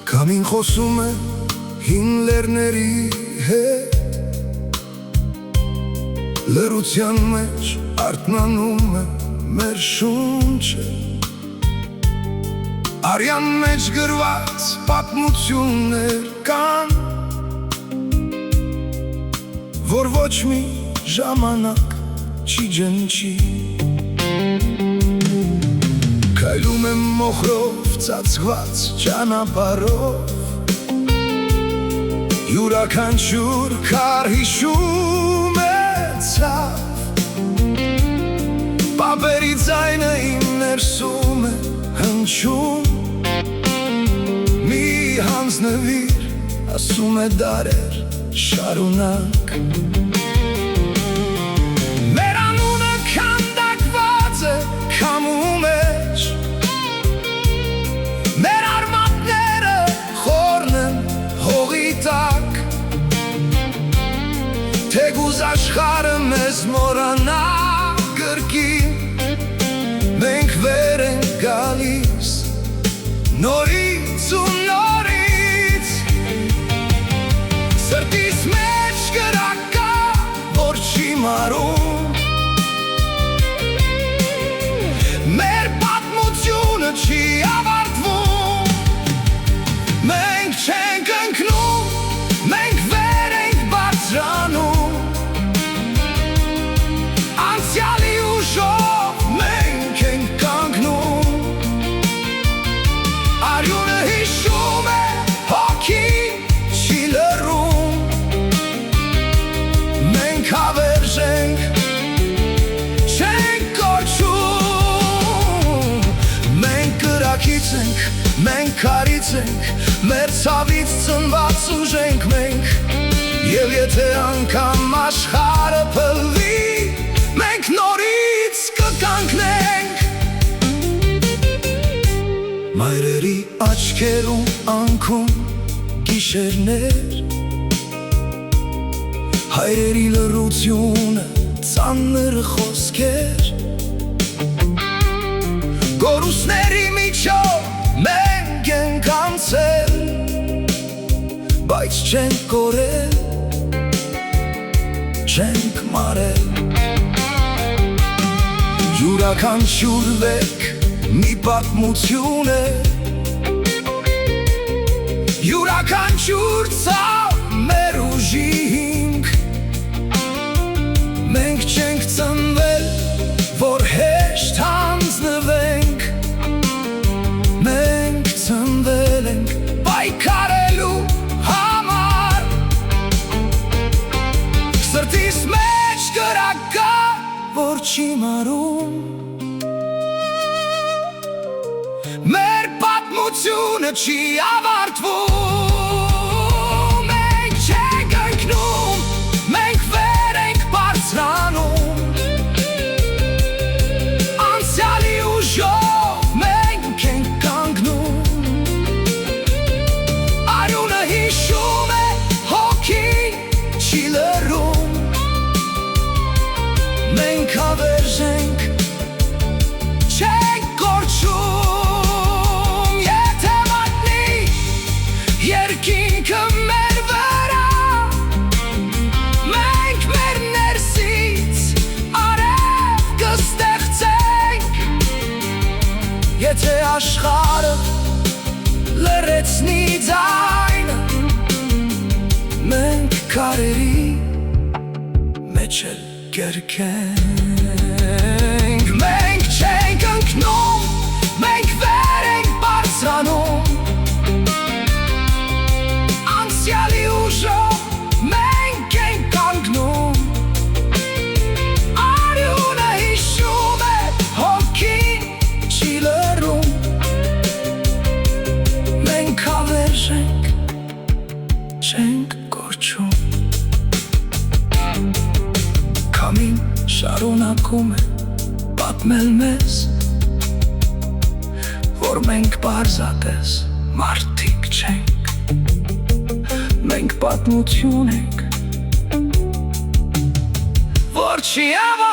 Քամին խոսում է հին լեռների հետ, լռության մեջ արթնանում է մեր շունչը, արյան մեջ գրված պատմություններ կան, որ ոչ մի ժամանակ չի ջնջի։ Քայլում եմ մոխրով ծածկված ճանապարհով, յուրաքանչյուր քար հիշում է ցավ, պապերի ձայնը իմ ներսում է հնչում, մի հանձնվիր, ասում է դարեր շարունակ։ Մեր անունը քանդակված է քամու մեջ, մեր արմատները խորն են հողի տակ, թեկուզ աշխարհը մեզ մոռանա կրկին, մենք վեր ենք գալիս նորից ու նորից, սրտիս մեջ կրակ կա, որ չի մարում, մեր պատմությունը չի ավարտվում, մենք չենք ընկնում, մենք վեր ենք բարձրանում, անցյալի ուժով մենք ենք կանգնում, արյունը հիշում է, հոգին չի լռում, մենք հավերժ ենք, չենք կոչում, մենք կրակից ենք, մենք քարից ենք, մեր ցավից ծնված ուժ ենք մենք, և եթե անգամ աշխարհը փլվի, մենք նորից կկանգնենք։ Մայրերի աչքերում անքում գիշերներ, հայրերի լռությունը ծանր խոսքեր, գորուսների միջով մենք ենք անցել, բայց չենք կորել, չենք մարել, յուրաքանչյուր վերք մի պատմություն է, յուրաքանչյուր ցավ մեր ուժի հիմք, մենք չենք ծնվել, որ հեշտ հանձնվենք, մենք ծնվել ենք պայքարելու համար, սրտիս մեջ կրակ կա, որ չի մարում, մեր պատմությունը չի ավարտվում, մենք չենք ընկնում, մենք վեր ենք բարձրանում, անցյալի ուժով մենք ենք կանգնում, արյունը հիշում է, հոգին չի լռում, մենք հավերժ ենք, չենք կորչում, եթե մատնի երկինքը մեր վրա, մենք մեր ներսից արև կստեղծենք, եթե աշխարհը լռեցնի ձայնը, մենք քարերի մեջ էլ կերկենք, մենք չենք ընկնում, մենք վեր ենք բարձրանում, անցյալի ուժով մենք ենք կանգնում, արյունը հիշում է, հոգին չի լռում, ուզում է պատմել մեզ, որ մենք պարզատես մարդիկ չենք, մենք պատմություն ենք, որ չի ավարտվում